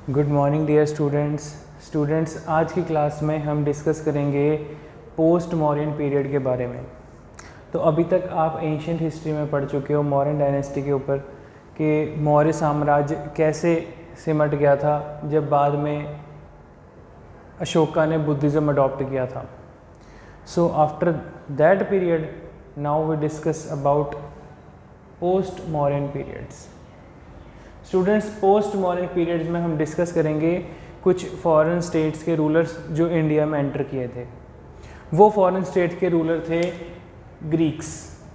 Good morning dear students. आज की class में हम डिस्कस करेंगे पोस्ट मौर्यन पीरियड के बारे में। तो अभी तक आप एंशियंट हिस्ट्री में पढ़ चुके हो मौर्यन डायनेस्टी के ऊपर कि मौर्य साम्राज्य कैसे सिमट गया था जब बाद में अशोका ने बुद्धिज़्म अडॉप्ट किया था। So after that period now we discuss about post Mauryan periods. Students, post modern periods में हम डिस्कस करेंगे कुछ फॉरेन स्टेट्स के रूलर्स जो इंडिया में एंटर किए थे। वो फॉरेन स्टेट के रूलर थे ग्रीक्स,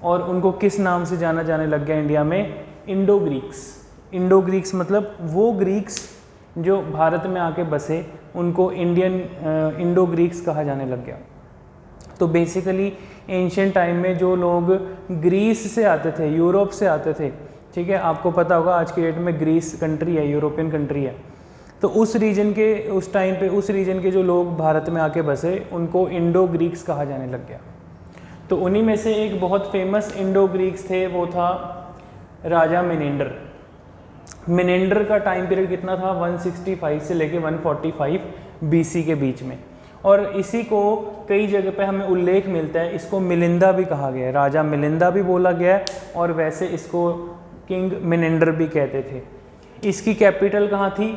और उनको किस नाम से जाना जाने लग गया इंडिया में? Indo Greeks. इंडो ग्रीक्स मतलब वो ग्रीक्स जो भारत में आके बसे, उनको इंडो ग्रीक्स कहा जाने लग गया। तो बेसिकली एंशियंट टाइम में जो लोग ग्रीस से आते थे, यूरोप से आते थे, ठीक है, आपको पता होगा आज की डेट में ग्रीस कंट्री है, यूरोपियन कंट्री है। तो उस रीजन के उस टाइम पे उस रीजन के जो लोग भारत में आके बसे उनको इंडो ग्रीक्स कहा जाने लग गया। तो उन्हीं में से एक बहुत फेमस इंडो ग्रीक्स थे, वो था राजा मिनेंडर। मिनेंडर का टाइम पीरियड कितना था? 165 से लेके 145 BC के बीच में। और इसी को कई जगह पे हमें उल्लेख मिलता है, इसको मिलिंदा भी कहा गया है, राजा मिलिंदा भी बोला गया है, और वैसे इसको किंग मिनेंडर भी कहते थे। इसकी कैपिटल कहाँ थी?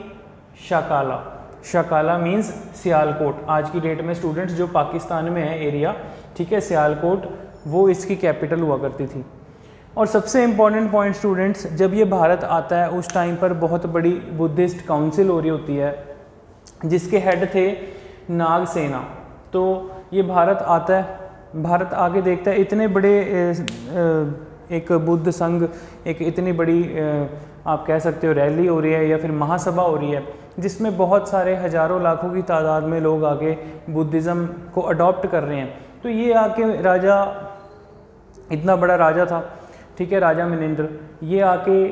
शाकाला। शाकाला मीन्स सियालकोट। आज की डेट में स्टूडेंट्स जो पाकिस्तान में है एरिया, ठीक है, सियालकोट, वो इसकी कैपिटल हुआ करती थी। और सबसे इम्पॉर्टेंट पॉइंट स्टूडेंट्स, जब ये भारत आता है उस टाइम पर बहुत बड़ी बुद्धिस्ट काउंसिल हो रही होती है जिसके हेड थे नागसेना। तो ये भारत आता है, भारत आके देखता है इतने बड़े एक बुद्ध संघ, एक इतनी बड़ी आप कह सकते हो रैली हो रही है या फिर महासभा हो रही है जिसमें बहुत सारे हज़ारों लाखों की तादाद में लोग आके बुद्धिज़्म को अडॉप्ट कर रहे हैं। तो ये आके राजा, इतना बड़ा राजा था, ठीक है, राजा मिनेंडर, ये आके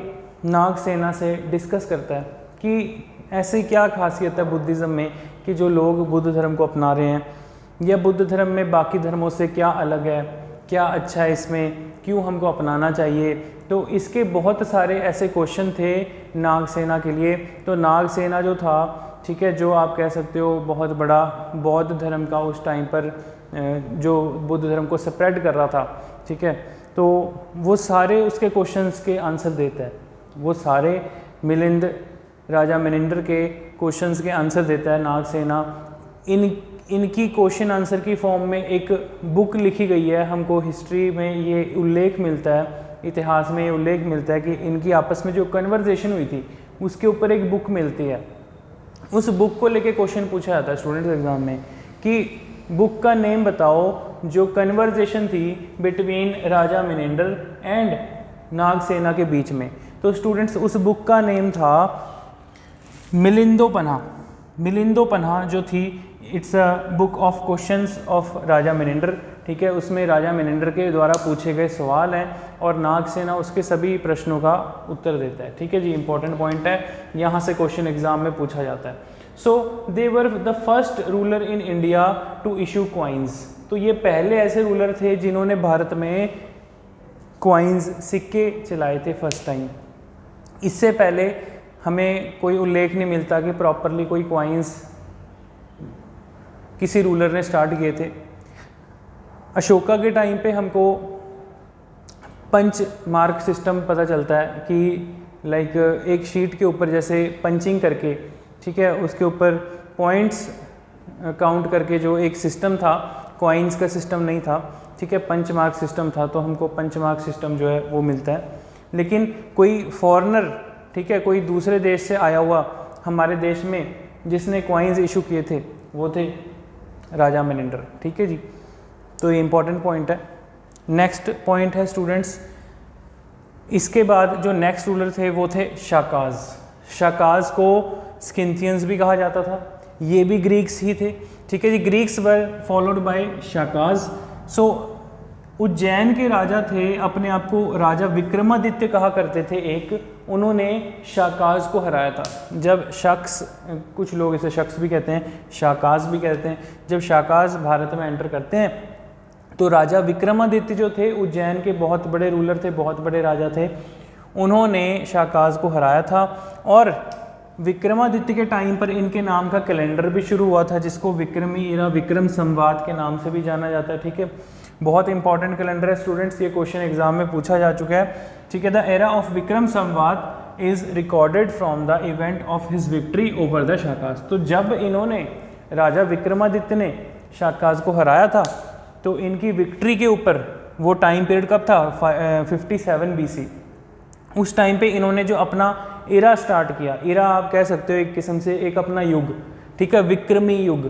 नागसेना से डिस्कस करता है कि ऐसी क्या खासियत है बुद्धिज़्म में कि जो लोग बुद्ध धर्म को अपना रहे हैं, या बुद्ध धर्म में बाकी धर्मों से क्या अलग है, क्या अच्छा है इसमें, क्यों हमको अपनाना चाहिए। तो इसके बहुत सारे ऐसे क्वेश्चन थे नागसेना के लिए। तो नागसेना जो था, ठीक है, जो आप कह सकते हो बहुत बड़ा बौद्ध धर्म का उस टाइम पर जो बुद्ध धर्म को स्प्रेड कर रहा था, ठीक है, तो वो सारे उसके क्वेश्चंस के आंसर देता है। वो सारे राजा मिनेंडर के क्वेश्चंस के आंसर देता है नागसेना। इनकी क्वेश्चन आंसर की फॉर्म में एक बुक लिखी गई है। हमको हिस्ट्री में ये उल्लेख मिलता है, इतिहास में ये उल्लेख मिलता है कि इनकी आपस में जो कन्वर्सेशन हुई थी उसके ऊपर एक बुक मिलती है। उस बुक को लेके क्वेश्चन पूछा जाता है स्टूडेंट्स एग्जाम में कि बुक का नेम बताओ जो कन्वर्सेशन थी between Raja Menander and Nagasena के बीच में। तो स्टूडेंट्स उस बुक का नेम था मिलिंदोपन्हा। मिलिंदोपन्हा जो थी, it's a book of questions of Raja Menander, ठीक है, उसमें राजा मिनेंडर के द्वारा पूछे गए सवाल हैं और नागसेना उसके सभी प्रश्नों का उत्तर देता है, ठीक है जी। इंपॉर्टेंट पॉइंट है, यहाँ से क्वेश्चन एग्जाम में पूछा जाता है। So they were the first ruler in India to issue coins. तो ये पहले ऐसे रूलर थे जिन्होंने भारत में क्वाइंस, सिक्के चलाए थे फर्स्ट टाइम। इससे पहले हमें कोई उल्लेख नहीं मिलता कि प्रॉपरली कोई क्वाइंस किसी रूलर ने स्टार्ट किए थे। अशोका के टाइम पे हमको पंच मार्क सिस्टम पता चलता है कि लाइक एक शीट के ऊपर जैसे पंचिंग करके, ठीक है, उसके ऊपर पॉइंट्स काउंट करके जो एक सिस्टम था, कॉइन्स का सिस्टम नहीं था, ठीक है, पंच मार्क सिस्टम था। तो हमको पंच मार्क सिस्टम जो है वो मिलता है। लेकिन कोई फॉरेनर, ठीक है, कोई दूसरे देश से आया हुआ हमारे देश में जिसने कॉइन्स इशू किए थे वो थे राजा मिनेंडर, ठीक है जी। तो ये इंपॉर्टेंट पॉइंट है। नेक्स्ट पॉइंट है स्टूडेंट्स, इसके बाद जो नेक्स्ट रूलर थे वो थे शाकाज। शाकाज को स्किंथियंस भी कहा जाता था, ये भी ग्रीक्स ही थे, ठीक है जी। Greeks were followed by Shakas. So Ujjain के राजा थे, अपने आप को राजा विक्रमादित्य कहा करते थे एक, उन्होंने शाकाज को हराया था। जब शख्स, कुछ लोग इसे शख्स भी कहते हैं, शाकाज भी कहते हैं, जब शाकाज भारत में एंटर करते हैं तो राजा विक्रमादित्य जो थे उज्जैन के बहुत बड़े रूलर थे, बहुत बड़े राजा थे, उन्होंने शाकाज को हराया था। और विक्रमादित्य के टाइम पर इनके नाम का कैलेंडर भी शुरू हुआ था, जिसको विक्रमी एरा, विक्रम संवाद के नाम से भी जाना जाता है। ठीक है, बहुत इंपॉर्टेंट कैलेंडर है स्टूडेंट्स, ये क्वेश्चन एग्जाम में पूछा जा चुका है। ठीक है, द एरा ऑफ विक्रम संवाद is recorded from the event of his victory over the Shakas. तो जब इन्होंने, राजा विक्रमादित्य ने शाकाज को हराया था, तो इनकी विक्ट्री के ऊपर, वो टाइम पीरियड कब था, 57 BC। उस टाइम पे इन्होंने जो अपना एरा स्टार्ट किया, एरा आप कह सकते हो एक किस्म से एक अपना युग, ठीक है, विक्रमी युग।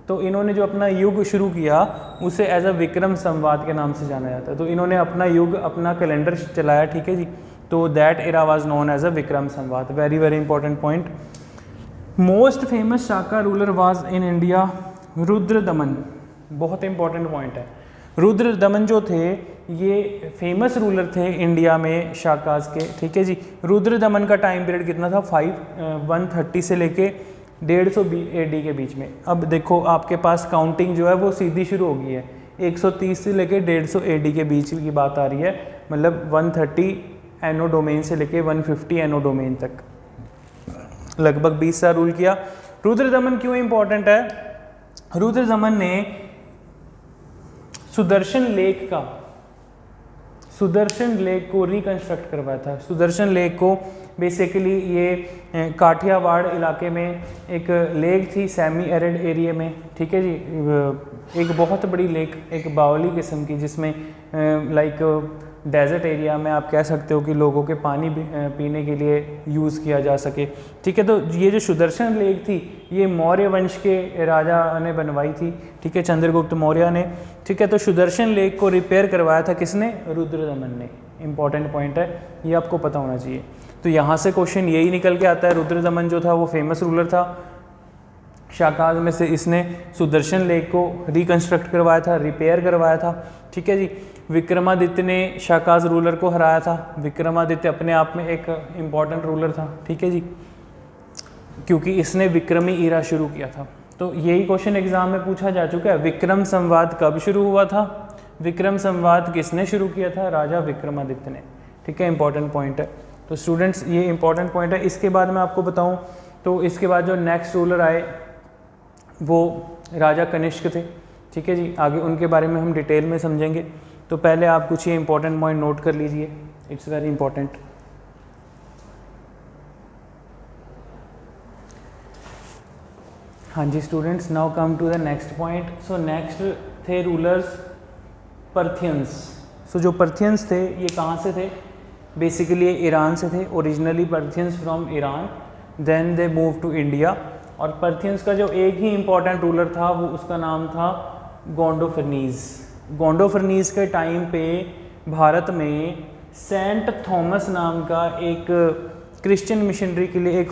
तो इन्होंने जो अपना युग शुरू किया उसे एज अ विक्रम संवाद के नाम से जाना जाता है। तो इन्होंने अपना युग, अपना कैलेंडर चलाया, ठीक है जी। तो that era was known as a Vikram Samvat. Very very important point. Most famous Shaka ruler was in India Rudradaman. बहुत इंपॉर्टेंट पॉइंट है। रुद्रदमन जो थे ये फेमस रूलर थे इंडिया में शाकाज के, ठीक है जी। रुद्रदमन का टाइम पीरियड कितना था, 130 से लेके 150 AD के बीच में। अब देखो आपके पास काउंटिंग जो है वो सीधी शुरू हो गई है, 130 से लेके 150 AD के बीच की बात आ रही है, मतलब 130 एनो डोमेन से लेके 150 एनो डोमेन तक, लगभग 20 साल रूल किया। रुद्रदमन क्यों इंपॉर्टेंट है? रुद्रदमन ने सुदर्शन लेक को रिकंस्ट्रक्ट करवाया था। सुदर्शन लेक को बेसिकली ये काठियावाड़ इलाके में एक लेक थी, सेमी एरिड एरिया में, ठीक है जी। एक बहुत बड़ी लेक, एक बावली किस्म की, जिसमें लाइक डेजर्ट एरिया में आप कह सकते हो कि लोगों के पानी पीने के लिए यूज़ किया जा सके, ठीक है। तो ये जो सुदर्शन लेक थी ये मौर्य वंश के राजा ने बनवाई थी, ठीक है, चंद्रगुप्त मौर्य ने, ठीक है। तो सुदर्शन लेक को रिपेयर करवाया था किसने? रुद्रदमन ने। इंपॉर्टेंट पॉइंट है, ये आपको पता होना चाहिए। तो यहाँ से क्वेश्चन यही निकल के आता है, रुद्रदमन जो था वो फेमस रूलर था शाकाज में से, इसने सुदर्शन लेक को रिकंस्ट्रक्ट करवाया था, रिपेयर करवाया था, ठीक है जी। विक्रमादित्य ने शाकाज रूलर को हराया था। विक्रमादित्य अपने आप में एक इम्पॉर्टेंट रूलर था, ठीक है जी, क्योंकि इसने विक्रमी ईरा शुरू किया था। तो यही क्वेश्चन एग्जाम में पूछा जा चुका है। विक्रम संवाद कब शुरू हुआ था? विक्रम संवाद किसने शुरू किया था? राजा विक्रमादित्य ने, ठीक है। इंपॉर्टेंट पॉइंट है। तो स्टूडेंट्स ये इंपॉर्टेंट पॉइंट है। इसके बाद मैं आपको बताऊं तो इसके बाद जो नेक्स्ट रूलर आए वो राजा कनिष्क थे, ठीक है जी। आगे उनके बारे में हम डिटेल में समझेंगे। तो पहले आप कुछ ये इंपॉर्टेंट पॉइंट नोट कर लीजिए, इट्स वेरी इंपॉर्टेंट। हाँ जी students, now come to the next point. So next थे रूलर्स पर्थियंस। सो जो पर्थियंस थे ये कहाँ से थे? बेसिकली ये ईरान से थे। Originally Parthians from Iran, then they move to India. और पर्थियंस का जो एक ही इम्पॉर्टेंट रूलर था वो उसका नाम था गोंडोफर्नीज। गोंडोफर्नीज के टाइम पे भारत में सेंट थॉमस नाम का एक क्रिश्चियन मिशनरी के लिए एक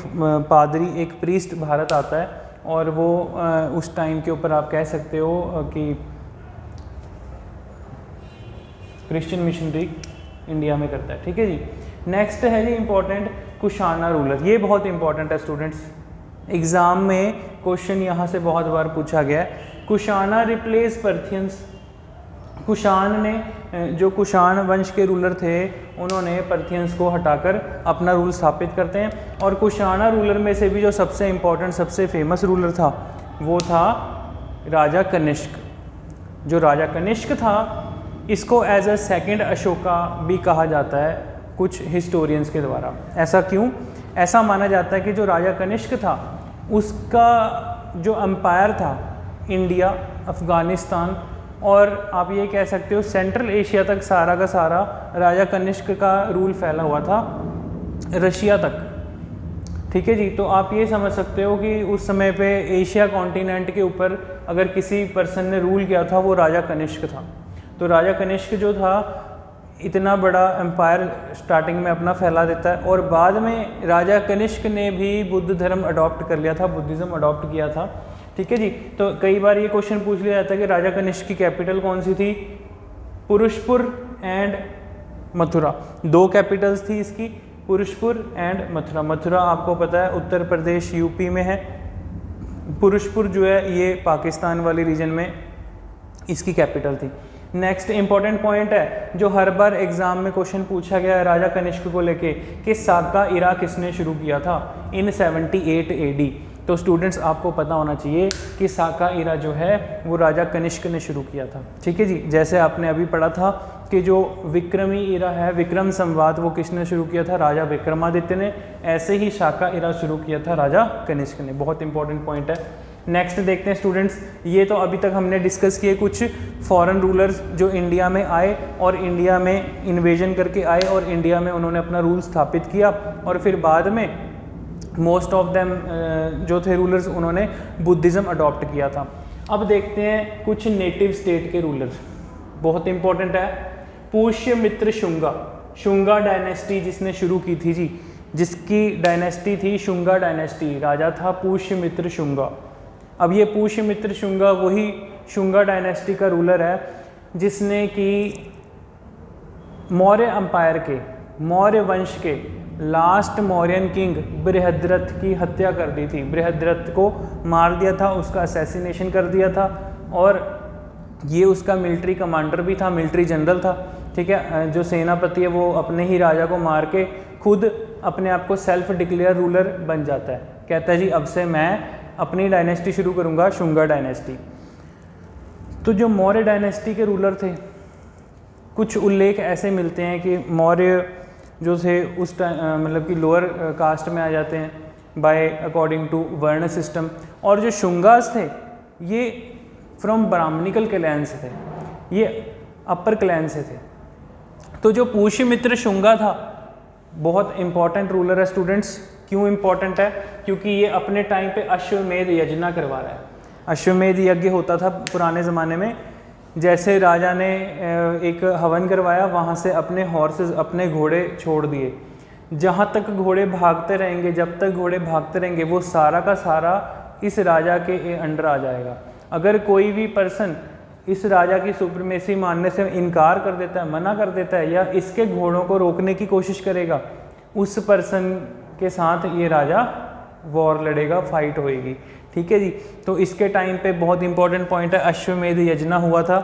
पादरी, एक प्रीस्ट भारत आता है, और वो उस टाइम के ऊपर आप कह सकते हो कि क्रिश्चियन मिशनरी इंडिया में करता है, ठीक है जी। नेक्स्ट है जी इंपॉर्टेंट कुशाना रूलर। ये बहुत इंपॉर्टेंट है स्टूडेंट्स, एग्जाम में क्वेश्चन यहाँ से बहुत बार पूछा गया है। कुशाना रिप्लेस पर्थियंस। कुशान ने, जो कुशान वंश के रूलर थे, उन्होंने पर्थियंस को हटाकर अपना रूल स्थापित करते हैं। और कुशाना रूलर में से भी जो सबसे इम्पोर्टेंट, सबसे फेमस रूलर था वो था राजा कनिष्क। जो राजा कनिष्क था इसको एज अ सेकंड अशोका भी कहा जाता है कुछ हिस्टोरियंस के द्वारा। ऐसा क्यों? ऐसा माना जाता है कि जो राजा कनिष्क था उसका जो एम्पायर था इंडिया, अफ़गानिस्तान और आप ये कह सकते हो सेंट्रल एशिया तक, सारा का सारा राजा कनिष्क का रूल फैला हुआ था रशिया तक, ठीक है जी। तो आप ये समझ सकते हो कि उस समय पे एशिया कॉन्टिनेंट के ऊपर अगर किसी पर्सन ने रूल किया था वो राजा कनिष्क था। तो राजा कनिष्क जो था इतना बड़ा एम्पायर स्टार्टिंग में अपना फैला देता है, और बाद में राजा कनिष्क ने भी बुद्ध धर्म अडॉप्ट कर लिया था, बुद्धिज़्म अडॉप्ट किया था, ठीक है जी। तो कई बार ये क्वेश्चन पूछ लिया जाता है कि राजा कनिष्क की कैपिटल कौन सी थी? पुरुषपुर एंड मथुरा, दो कैपिटल्स थी इसकी, पुरुषपुर एंड मथुरा। मथुरा आपको पता है उत्तर प्रदेश यूपी में है, पुरुषपुर जो है ये पाकिस्तान वाले रीजन में इसकी कैपिटल थी। नेक्स्ट इंपॉर्टेंट पॉइंट है जो हर बार एग्जाम में क्वेश्चन पूछा गया है राजा कनिष्क को लेके कि साका इरा किसने शुरू किया था इन 78 AD। तो स्टूडेंट्स आपको पता होना चाहिए कि साका इरा जो है वो राजा कनिष्क ने शुरू किया था। ठीक है जी, जैसे आपने अभी पढ़ा था कि जो विक्रमी इरा है, विक्रम संवाद, वो किसने शुरू किया था? राजा विक्रमादित्य ने। ऐसे ही साका इरा शुरू किया था राजा कनिष्क ने। बहुत इंपॉर्टेंट पॉइंट है। नेक्स्ट देखते हैं स्टूडेंट्स, ये तो अभी तक हमने डिस्कस किए कुछ फॉरेन रूलर्स जो इंडिया में आए और इंडिया में इन्वेजन करके आए और इंडिया में उन्होंने अपना रूल स्थापित किया और फिर बाद में मोस्ट ऑफ देम जो थे रूलर्स उन्होंने बुद्धिज़्म अडॉप्ट किया था। अब देखते हैं कुछ नेटिव स्टेट के रूलर्स, बहुत इंपॉर्टेंट है। पुष्यमित्र शुंगा, शुंगा डायनेस्टी जिसने शुरू की थी जी, जिसकी डायनेस्टी थी शुंगा डायनेस्टी, राजा था पुष्यमित्र शुंगा। अब ये पुष्यमित्र शुंगा वही शुंगा डायनेस्टी का रूलर है जिसने कि मौर्य अंपायर के, मौर्य वंश के लास्ट मौर्यन किंग बृहद्रथ की हत्या कर दी थी। बृहद्रथ को मार दिया था, उसका असैसिनेशन कर दिया था और ये उसका मिलिट्री कमांडर भी था, मिलिट्री जनरल था। ठीक है, जो सेनापति है वो अपने ही राजा को मार के खुद अपने आप को सेल्फ डिक्लेयर रूलर बन जाता है, कहता है जी अब से मैं अपनी डायनेस्टी शुरू करूँगा, शुंगा डायनेस्टी। तो जो मौर्य डायनेस्टी के रूलर थे, कुछ उल्लेख ऐसे मिलते हैं कि मौर्य जो थे उस टाइम मतलब कि लोअर कास्ट में आ जाते हैं बाय अकॉर्डिंग टू वर्ण सिस्टम, और जो शुंगास थे ये फ्रॉम ब्राह्मणिकल क्लैन से थे, ये अपर क्लैन से थे। तो जो पुष्यमित्र शुंगा था बहुत इंपॉर्टेंट रूलर है स्टूडेंट्स। क्यों इंपॉर्टेंट है? क्योंकि ये अपने टाइम पे अश्वमेध यज्ञ करवा रहा है। अश्वमेध यज्ञ होता था पुराने ज़माने में, जैसे राजा ने एक हवन करवाया, वहाँ से अपने हॉर्सेस, अपने घोड़े छोड़ दिए। जहाँ तक घोड़े भागते रहेंगे, जब तक घोड़े भागते रहेंगे, वो सारा का सारा इस राजा के अंडर आ जाएगा। अगर कोई भी पर्सन इस राजा की सुप्रीमेसी मानने से इनकार कर देता है, मना कर देता है या इसके घोड़ों को रोकने की कोशिश करेगा, उस पर्सन के साथ ये राजा वॉर लड़ेगा, फाइट होएगी। ठीक है जी, तो इसके टाइम पे बहुत इंपॉर्टेंट पॉइंट है, अश्वमेध यज्ञ हुआ था।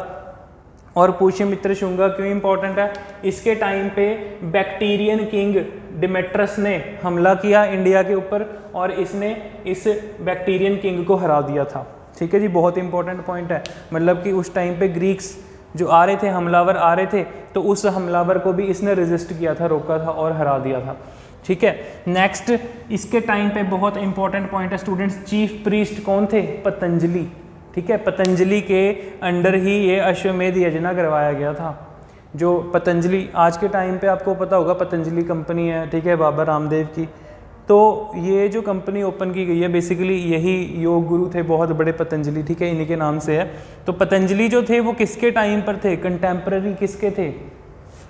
और पुष्यमित्र शुंगा क्यों इंपॉर्टेंट है? इसके टाइम पे बैक्टीरियन किंग डिमेट्रस ने हमला किया इंडिया के ऊपर और इसने इस बैक्टीरियन किंग को हरा दिया था। ठीक है जी, बहुत इंपॉर्टेंट पॉइंट है। मतलब कि उस टाइम पे ग्रीक्स जो आ रहे थे, हमलावर आ रहे थे, तो उस हमलावर को भी इसने रेजिस्ट किया था, रोका था और हरा दिया था। ठीक है, नेक्स्ट इसके टाइम पे बहुत इंपॉर्टेंट पॉइंट है स्टूडेंट्स, चीफ प्रीस्ट कौन थे? पतंजलि। ठीक है, पतंजलि के अंडर ही ये अश्वमेध यज्ञ करवाया गया था। जो पतंजलि आज के टाइम पे आपको पता होगा, पतंजलि कंपनी है, ठीक है, बाबा रामदेव की। तो ये जो कंपनी ओपन की गई है, बेसिकली यही योग गुरु थे बहुत बड़े पतंजलि, ठीक है, इन्हीं के नाम से है। तो पतंजलि जो थे वो किसके टाइम पर थे? कंटेम्प्रेरी किसके थे?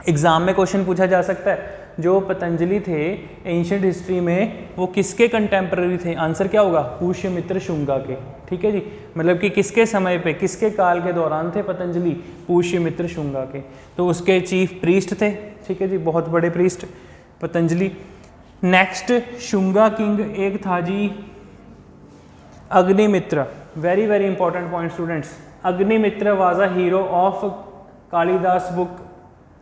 एग्जाम में क्वेश्चन पूछा जा सकता है, जो पतंजलि थे एंशिएंट हिस्ट्री में वो किसके कंटेम्प्रेरी थे? आंसर क्या होगा? पुष्यमित्र शुंगा के। ठीक है जी, मतलब कि किसके समय पे, किसके काल के दौरान थे पतंजलि? पुष्यमित्र शुंगा के। तो उसके चीफ प्रीस्ट थे। ठीक है जी, बहुत बड़े priest Patanjali. Next Shunga king एक था जी Agnimitra. Very very important point students, Agnimitra was a hero of Kalidasa book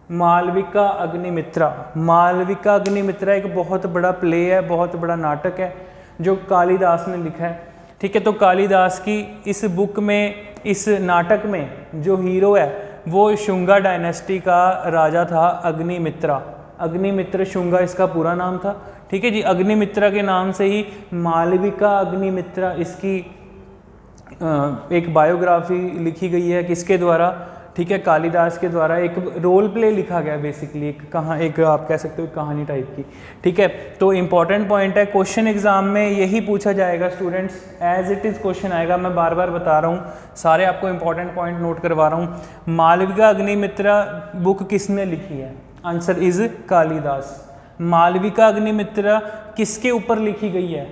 Malavika Agnimitra. Malavika Agnimitra एक बहुत बड़ा प्ले है, बहुत बड़ा नाटक है जो कालिदास ने लिखा है। ठीक है, तो कालिदास की इस बुक में, इस नाटक में जो हीरो है वो शुंगा डायनेस्टी का राजा था अग्निमित्रा। अग्निमित्र शुंगा इसका पूरा नाम था। ठीक है जी, अग्निमित्रा के नाम से ही मालविका अग्निमित्रा, इसकी एक बायोग्राफी लिखी गई है। किसके द्वारा? ठीक है, कालिदास के द्वारा। एक रोल प्ले लिखा गया बेसिकली, एक आप कह सकते हो कहानी टाइप की। ठीक है, तो इंपॉर्टेंट पॉइंट है, क्वेश्चन एग्जाम में यही पूछा जाएगा students, as it is question आएगा। मैं बार बार बता रहा हूँ, सारे आपको इंपॉर्टेंट पॉइंट नोट करवा रहा हूँ। मालविका अग्निमित्रा बुक किसने लिखी है? Answer is Kalidasa. मालविका अग्निमित्रा किसके ऊपर लिखी गई है?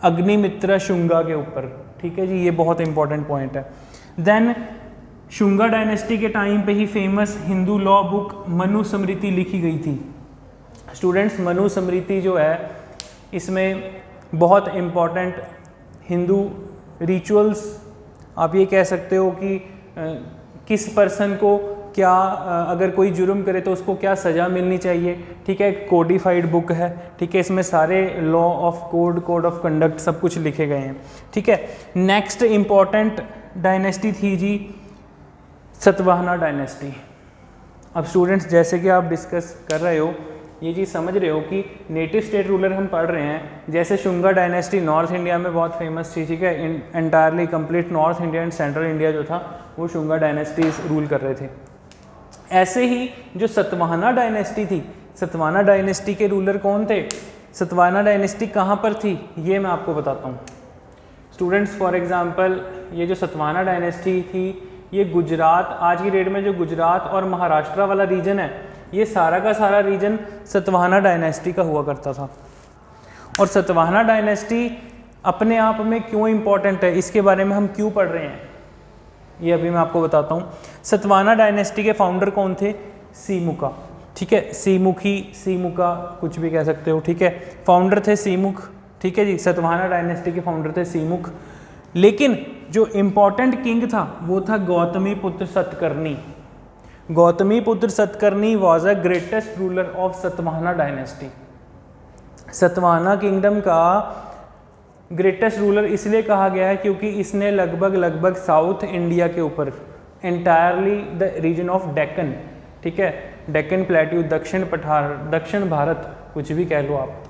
अग्निमित्रा शुंगा के ऊपर। ठीक है जी, ये बहुत इंपॉर्टेंट पॉइंट है। देन शुंगा डायनेस्टी के टाइम पे ही famous Hindu law book Manusmriti लिखी गई थी। स्टूडेंट्स, मनुस्मृति जो है इसमें बहुत इम्पॉर्टेंट हिंदू रिचुअल्स, आप ये कह सकते हो कि किस पर्सन को क्या अगर कोई जुर्म करे तो उसको क्या सज़ा मिलनी चाहिए, ठीक है। कोडिफाइड बुक है, ठीक है, इसमें सारे law of code of conduct सब कुछ लिखे गए हैं, ठीक है। नेक्स्ट इम्पॉर्टेंट डायनेस्टी थी जी सतवाहना डायनेस्टी। अब स्टूडेंट्स जैसे कि आप डिस्कस कर रहे हो, ये चीज़ समझ रहे हो कि नेटिव स्टेट रूलर हम पढ़ रहे हैं, जैसे शुंगा डायनेस्टी नॉर्थ इंडिया में बहुत फेमस थी, ठीक है। Entirely complete north India and central India जो था वो शुंगा डायनेस्टीज रूल कर रहे थे। ऐसे ही जो सतवाहना डायनेस्टी थी, सतवाहना डायनेस्टी के रूलर कौन थे, सतवाहना डायनेस्टी कहाँ पर थी, ये मैं आपको बताता हूँ स्टूडेंट्स। फॉर एग्जांपल ये जो सतवाहना डायनेस्टी थी ये गुजरात, आज की डेट में जो गुजरात और महाराष्ट्र वाला रीजन है, ये सारा का सारा रीजन सतवाहना डायनेस्टी का हुआ करता था। और सतवाहना डायनेस्टी अपने आप में क्यों इम्पोर्टेंट है, इसके बारे में हम क्यों पढ़ रहे हैं, ये अभी मैं आपको बताता हूँ। सतवाहना डायनेस्टी के फाउंडर कौन थे, सीमुका, ठीक है। सीमुका कुछ भी कह सकते हो, ठीक है। फाउंडर थे सीमुख, ठीक है जी। सतवाहना डायनेस्टी के फाउंडर थे सीमुख। लेकिन जो इम्पोर्टेंट किंग था वो था गौतमी पुत्र सतकर्णी। गौतमी पुत्र Satakarni was a greatest ruler of Satavahana dynasty. Satavahana kingdom का ग्रेटेस्ट रूलर इसलिए कहा गया है क्योंकि इसने लगभग साउथ इंडिया के ऊपर entirely the region of Deccan, ठीक है, डेक्कन प्लेट्यू, दक्षिण भारत कुछ भी कह लो आप,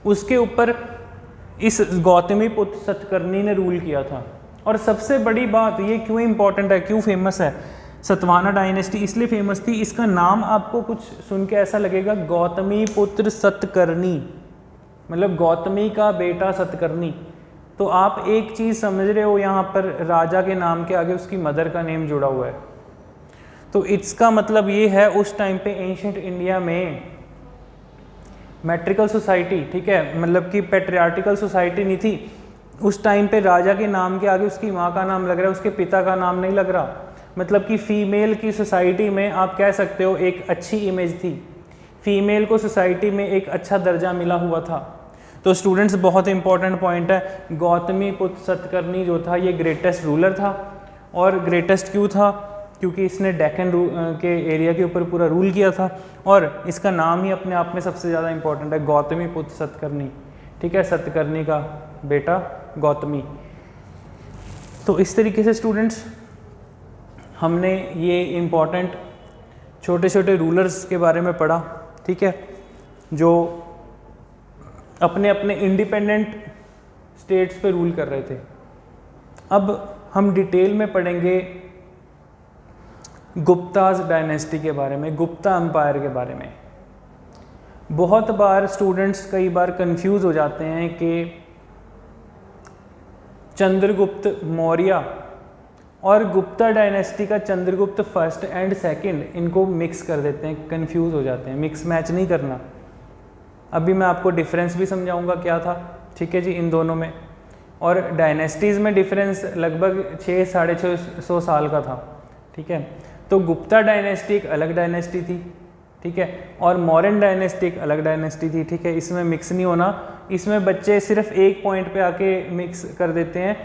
उसके ऊपर इस गौतमी पुत्र सतकर्णी ने रूल किया था। और सबसे बड़ी बात, ये क्यों इंपॉर्टेंट है, क्यों फेमस है सतवाहना डायनेस्टी, इसलिए फेमस थी, इसका नाम आपको कुछ सुन के ऐसा लगेगा गौतमी पुत्र सतकर्णी, मतलब गौतमी का बेटा सतकर्णी। तो आप एक चीज़ समझ रहे हो, यहाँ पर राजा के नाम के आगे उसकी मदर का नेम जुड़ा हुआ है। तो इसका मतलब ये है उस टाइम पे एंशिएंट इंडिया में मैट्रिकल सोसाइटी, ठीक है, मतलब कि पैट्रियार्टिकल सोसाइटी नहीं थी। उस टाइम पे राजा के नाम के आगे उसकी माँ का नाम लग रहा है, उसके पिता का नाम नहीं लग रहा। मतलब कि फीमेल की सोसाइटी में आप कह सकते हो एक अच्छी इमेज थी, फीमेल को सोसाइटी में एक अच्छा दर्जा मिला हुआ था। तो स्टूडेंट्स बहुत इंपॉर्टेंट पॉइंट है, गौतमी पुत्र सतकर्णी जो था ये ग्रेटेस्ट रूलर था। और ग्रेटेस्ट क्यों था, क्योंकि इसने डेक्कन के एरिया के ऊपर पूरा रूल किया था। और इसका नाम ही अपने आप में सबसे ज़्यादा इंपॉर्टेंट है, गौतमी पुत्र सतकर्णी, ठीक है, सतकर्णी का बेटा गौतमी। तो इस तरीके से स्टूडेंट्स हमने ये इम्पॉर्टेंट छोटे छोटे रूलर्स के बारे में पढ़ा, ठीक है, जो अपने अपने इंडिपेंडेंट स्टेट्स पे रूल कर रहे थे। अब हम डिटेल में पढ़ेंगे गुप्ताज डायनेस्टी के बारे में, गुप्ता एम्पायर के बारे में। बहुत बार स्टूडेंट्स कई बार कंफ्यूज हो जाते हैं कि चंद्रगुप्त मौर्य और गुप्ता डायनेस्टी का चंद्रगुप्त फर्स्ट एंड सेकंड, इनको मिक्स कर देते हैं, कंफ्यूज हो जाते हैं। मिक्स मैच नहीं करना। अभी मैं आपको डिफरेंस भी समझाऊंगा क्या था, ठीक है जी, इन दोनों में। और डायनेस्टीज़ में डिफरेंस लगभग 600-650 साल का था, ठीक है। तो गुप्ता डायनेस्टी एक अलग डायनेस्टी थी, ठीक है, और मौर्यन डायनेस्टी एक अलग डायनेस्टी थी, ठीक है। इसमें मिक्स नहीं होना। इसमें बच्चे सिर्फ एक पॉइंट पे आके मिक्स कर देते हैं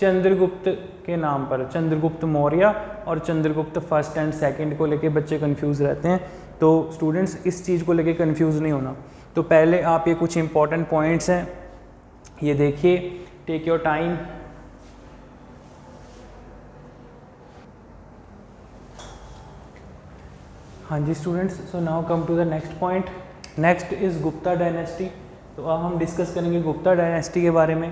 चंद्रगुप्त के नाम पर, चंद्रगुप्त मौर्य और चंद्रगुप्त फर्स्ट एंड सेकंड को लेके बच्चे कंफ्यूज रहते हैं। तो स्टूडेंट्स इस चीज़ को लेके कंफ्यूज नहीं होना। तो पहले आप ये कुछ इंपॉर्टेंट पॉइंट्स हैं ये देखिए, टेक योर टाइम। हाँ जी students, so now come to the next point. Next is Gupta dynasty. तो अब हम डिस्कस करेंगे गुप्ता डायनेस्टी के बारे में,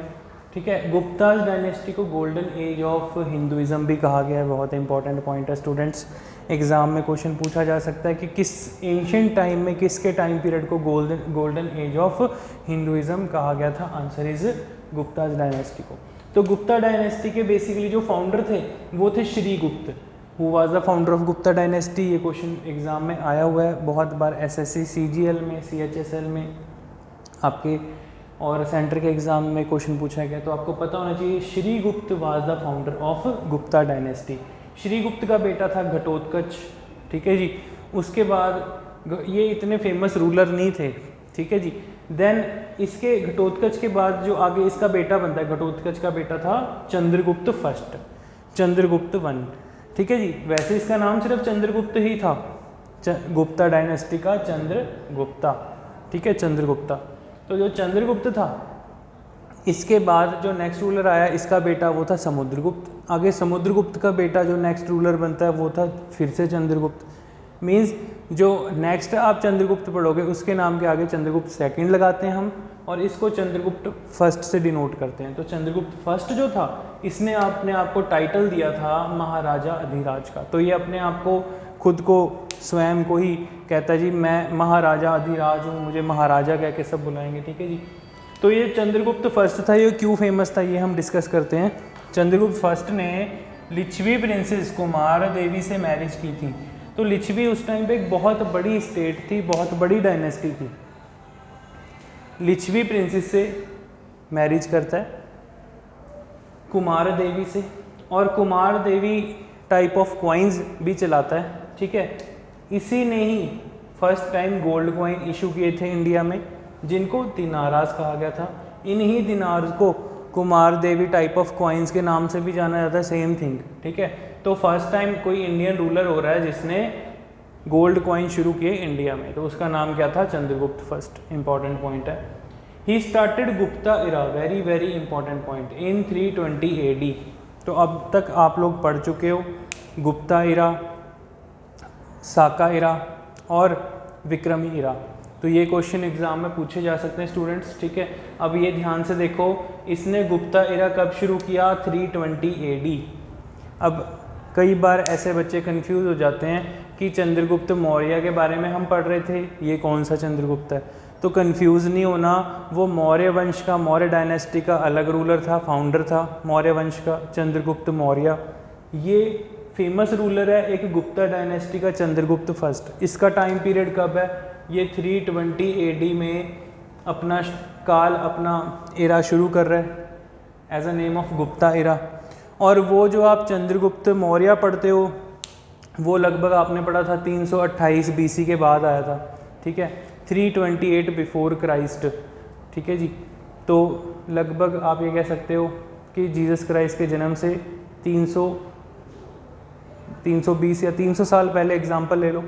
ठीक है। गुप्ता डायनेस्टी को गोल्डन एज ऑफ हिंदुइज्म भी कहा गया है, बहुत इंपॉर्टेंट पॉइंट है स्टूडेंट्स। एग्जाम में क्वेश्चन पूछा जा सकता है कि किस एंशिएंट टाइम में, किसके टाइम पीरियड को गोल्डन एज ऑफ हिंदुइज्म कहा गया था। आंसर इज गुप्ता डायनेस्टी को। तो गुप्ता डायनेस्टी के बेसिकली जो फाउंडर थे वो थे Shrigupta. Who was the founder of Gupta dynasty, ये क्वेश्चन एग्जाम में आया हुआ है बहुत बार, एसएससी सीजीएल में, सीएचएसएल में आपके, और सेंटर के एग्जाम में क्वेश्चन पूछा गया। तो आपको पता होना चाहिए Shrigupta was the founder of Gupta dynasty. Shrigupta का बेटा था घटोत्कच, ठीक है जी। उसके बाद ये इतने फेमस रूलर नहीं थे, ठीक है जी। देन इसके घटोत्कच के बाद जो आगे इसका बेटा बनता है, घटोत्कच का बेटा था चंद्रगुप्त फर्स्ट, चंद्रगुप्त वन। ठीक है जी। वैसे इसका नाम सिर्फ चंद्रगुप्त ही था, गुप्ता डायनेस्टी का चंद्रगुप्ता, ठीक है, चंद्रगुप्ता। तो जो चंद्रगुप्त था, इसके बाद जो नेक्स्ट रूलर आया इसका बेटा वो था समुद्रगुप्त। आगे समुद्रगुप्त का बेटा जो नेक्स्ट रूलर बनता है वो था फिर से चंद्रगुप्त। मीन्स जो नेक्स्ट आप चंद्रगुप्त पढ़ोगे उसके नाम के आगे चंद्रगुप्त सेकंड लगाते हैं हम, और इसको चंद्रगुप्त फर्स्ट से डिनोट करते हैं। तो चंद्रगुप्त फर्स्ट जो था, इसने अपने आप को टाइटल दिया था महाराजा अधिराज का। तो ये अपने आप को, खुद को, स्वयं को ही कहता है जी मैं महाराजा अधिराज हूँ, मुझे महाराजा कह के सब बुलाएंगे, ठीक है जी। तो ये चंद्रगुप्त फर्स्ट था। ये क्यों फेमस था ये हम डिस्कस करते हैं। चंद्रगुप्त फर्स्ट ने लिच्छवी प्रिंसेस कुमार देवी से मैरिज की थी। तो लिच्छवी उस टाइम पे एक बहुत बड़ी स्टेट थी, बहुत बड़ी डायनेस्टी थी। लिच्छवी प्रिंसेस से मैरिज करता है कुमार देवी से, और Kumar Devi type of coins भी चलाता है, ठीक है। इसी ने ही first time gold coin issue किए थे इंडिया में, जिनको दिनारास कहा गया था। इन्हीं दिनार्स को Kumar Devi type of coins के नाम से भी जाना जाता है, सेम थिंग, ठीक है। तो फर्स्ट टाइम कोई इंडियन रूलर हो रहा है जिसने गोल्ड कॉइन शुरू किए इंडिया में, तो उसका नाम क्या था, चंद्रगुप्त फर्स्ट। इंपॉर्टेंट पॉइंट है। He started Gupta era, very very important point, in 320 AD। तो अब तक आप लोग पढ़ चुके हो गुप्ता इरा, साका इरा और विक्रमी इरा। तो ये क्वेश्चन एग्जाम में पूछे जा सकते हैं स्टूडेंट्स, ठीक है। अब ये ध्यान से देखो, इसने गुप्ता इरा कब शुरू किया, 320 AD। अब कई बार ऐसे बच्चे कंफ्यूज हो जाते हैं कि चंद्रगुप्त मौर्य के बारे में हम पढ़ रहे थे, ये कौन सा चंद्रगुप्त है। तो कंफ्यूज नहीं होना, वो मौर्य वंश का, मौर्य डायनेस्टी का अलग रूलर था, फाउंडर था मौर्य वंश का, चंद्रगुप्त मौर्य। ये फेमस रूलर है एक गुप्ता डायनेस्टी का, चंद्रगुप्त फर्स्ट। इसका टाइम पीरियड कब है, ये 320 AD में अपना काल, अपना एरा शुरू कर रहा है as a name of Gupta era. और वो जो आप चंद्रगुप्त मौर्य पढ़ते हो, वो लगभग आपने पढ़ा था 328 BC के बाद आया था, ठीक है, 328 बिफोर क्राइस्ट, ठीक है जी। तो लगभग आप ये कह सकते हो कि जीसस क्राइस्ट के जन्म से 320 या 300 साल पहले एग्जाम्पल ले लो।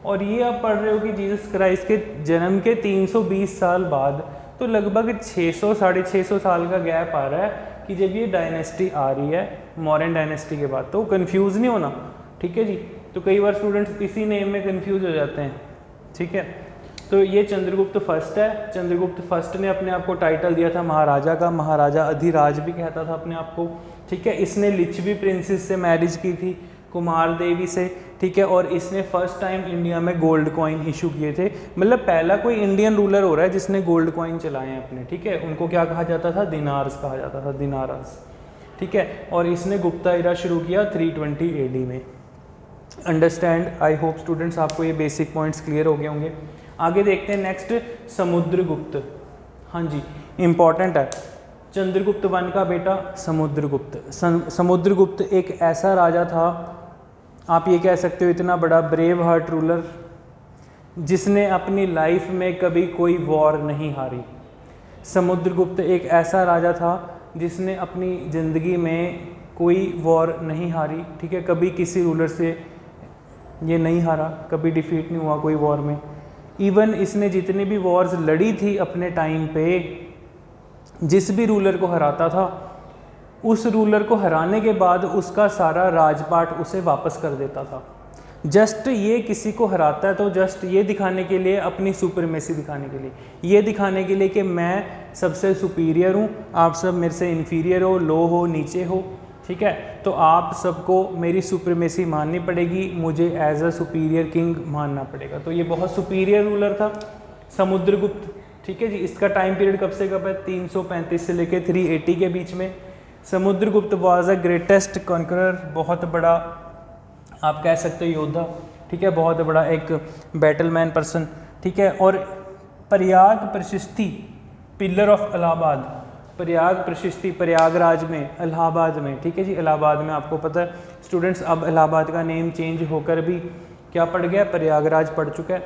और ये आप पढ़ रहे हो कि जीसस क्राइस्ट के जन्म के 320 साल बाद, तो लगभग 600 साढ़े 600 साल का गैप आ रहा है कि जब ये डायनेस्टी आ रही है मॉडर्न डायनेस्टी के बाद। तो कंफ्यूज नहीं होना, ठीक है जी। तो कई बार स्टूडेंट्स इसी नेम में कंफ्यूज हो जाते हैं, ठीक है। तो ये चंद्रगुप्त फर्स्ट है। चंद्रगुप्त फर्स्ट ने अपने आप को टाइटल दिया था महाराजा का, महाराजा अधिराज भी कहता था अपने आप को, ठीक है। इसने लिच्छवी प्रिंसेस से मैरिज की थी, कुमार देवी से, ठीक है। और इसने फर्स्ट टाइम इंडिया में गोल्ड कॉइन इशू किए थे। मतलब पहला कोई इंडियन रूलर हो रहा है जिसने गोल्ड कॉइन चलाए हैं अपने, ठीक है। उनको क्या कहा जाता था, दिनार्स कहा जाता था, दिनारास, ठीक है। और इसने गुप्ता इरा शुरू किया 320 AD में। अंडरस्टैंड, आई होप स्टूडेंट्स आपको ये बेसिक पॉइंट्स क्लियर हो गए होंगे। आगे देखते हैं नेक्स्ट, समुद्रगुप्त। हाँ जी, इम्पॉर्टेंट है। चंद्रगुप्त वन का बेटा समुद्रगुप्त। समुद्रगुप्त एक ऐसा राजा था, आप ये कह सकते हो इतना बड़ा ब्रेव हार्ट रूलर, जिसने अपनी लाइफ में कभी कोई वॉर नहीं हारी। समुद्रगुप्त एक ऐसा राजा था जिसने अपनी ज़िंदगी में कोई वॉर नहीं हारी, ठीक है। कभी किसी रूलर से ये नहीं हारा, कभी डिफीट नहीं हुआ कोई वॉर में। इवन इसने जितनी भी वॉर्स लड़ी थी अपने टाइम पे, जिस भी रूलर को हराता था, उस रूलर को हराने के बाद उसका सारा राजपाट उसे वापस कर देता था। जस्ट ये किसी को हराता है तो जस्ट ये दिखाने के लिए, अपनी सुपरमेसी दिखाने के लिए, ये दिखाने के लिए कि मैं सबसे सुपीरियर हूँ, आप सब मेरे से इन्फीरियर हो, लो हो, नीचे हो, ठीक है। तो आप सबको मेरी सुपरमेसी माननी पड़ेगी, मुझे एज अ सुपीरियर किंग मानना पड़ेगा। तो ये बहुत सुपीरियर रूलर था समुद्रगुप्त, ठीक है जी। इसका टाइम पीरियड कब से कब है, 335 से लेकर 380 के बीच में। Samudragupta was a greatest conqueror, बहुत बड़ा आप कह सकते हो योद्धा, ठीक है, बहुत बड़ा एक बैटलमैन पर्सन, ठीक है। और प्रयाग प्रशस्ति, पिलर ऑफ इलाहाबाद, प्रयाग प्रशस्ति प्रयागराज में, इलाहाबाद में, ठीक है जी। इलाहाबाद में आपको पता है स्टूडेंट्स, अब इलाहाबाद का नेम चेंज होकर भी क्या पड़ गया, प्रयागराज पड़ चुका है।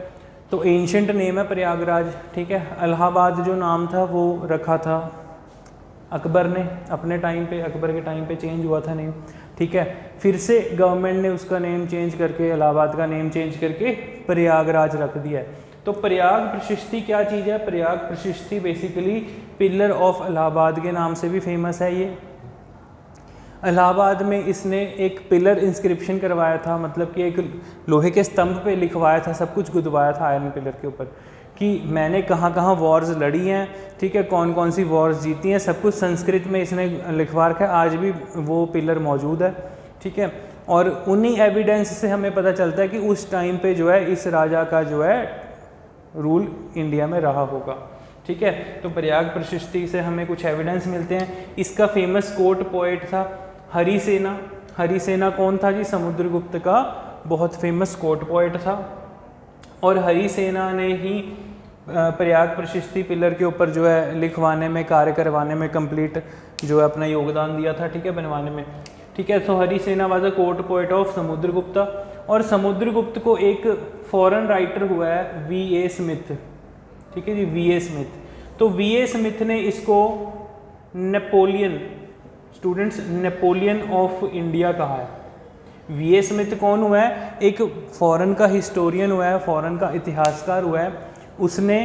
तो एंशंट नेम है प्रयागराज, ठीक है। इलाहाबाद जो नाम था वो रखा था अकबर ने अपने टाइम पे, अकबर के टाइम पे चेंज हुआ था नेम। ठीक है। फिर से गवर्नमेंट ने उसका नेम चेंज करके, इलाहाबाद का नेम चेंज करके प्रयागराज रख दिया है। तो प्रयाग प्रशिष्टि क्या चीज़ है? Prayag Prashasti basically pillar of Allahabad के नाम से भी फेमस है। ये इलाहाबाद में इसने एक पिलर इंस्क्रिप्शन करवाया था, मतलब कि एक लोहे के स्तंभ पे लिखवाया था, सब कुछ गुदवाया था आयरन पिलर के ऊपर कि मैंने कहाँ कहाँ वॉर्स लड़ी हैं, ठीक है, कौन कौन सी वॉर्स जीती हैं, सब कुछ संस्कृत में इसने लिखवा रखा है। आज भी वो पिलर मौजूद है, ठीक है। और उन्हीं एविडेंस से हमें पता चलता है कि उस टाइम पे जो है इस राजा का जो है रूल इंडिया में रहा होगा, ठीक है। तो प्रयाग प्रशिष्टि से हमें कुछ एविडेंस मिलते हैं। इसका फेमस कोर्ट पोएट था हरिसेना। हरिसेना कौन था जी? समुद्रगुप्त का बहुत फेमस कोर्ट पोएट था। और हरिसेना ने ही प्रयाग प्रशिष्टि पिलर के ऊपर जो है लिखवाने में, कार्य करवाने में कंप्लीट जो है अपना योगदान दिया था, ठीक है, बनवाने में, ठीक है। तो Harisena was a court poet of Samudragupta. और समुद्रगुप्त को एक फॉरेन राइटर हुआ है V.A. स्मिथ, ठीक है जी, V.A. स्मिथ। तो V.A. स्मिथ ने इसको Napoleon, students, Napoleon of India कहा है। V.A. स्मिथ कौन हुआ है? एक फॉरेन का हिस्टोरियन हुआ है, फॉरेन का इतिहासकार हुआ है। उसने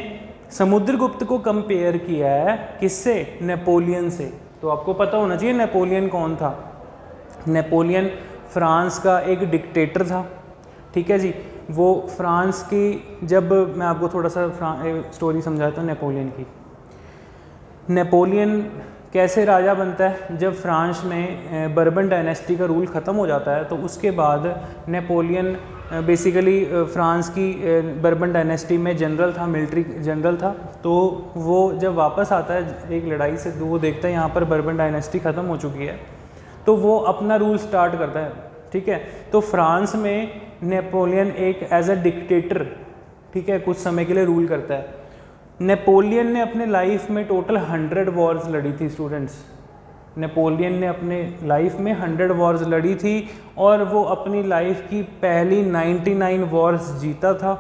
समुद्रगुप्त को कंपेयर किया है किससे? नेपोलियन से। तो आपको पता होना चाहिए नेपोलियन कौन था। नेपोलियन फ्रांस का एक डिक्टेटर था, ठीक है जी। वो फ्रांस की, जब मैं आपको थोड़ा सा स्टोरी समझाता हूँ नेपोलियन की। नेपोलियन कैसे राजा बनता है? जब फ्रांस में बर्बन डायनेस्टी का रूल ख़त्म हो जाता है तो उसके बाद नेपोलियन बेसिकली फ्रांस की बर्बन डायनेस्टी में जनरल था, मिलिट्री जनरल था। तो वो जब वापस आता है एक लड़ाई से, तो वो देखता है यहाँ पर बर्बन डायनेस्टी ख़त्म हो चुकी है, तो वो अपना रूल स्टार्ट करता है, ठीक है। तो फ्रांस में नेपोलियन एक एज अ डिक्टेटर, ठीक है, कुछ समय के लिए रूल करता है। नेपोलियन ने अपने लाइफ में टोटल 100 वॉर्स लड़ी थी स्टूडेंट्स। नेपोलियन ने अपने लाइफ में 100 वॉर्स लड़ी थी और वो अपनी लाइफ की पहली 99 वॉर्स जीता था।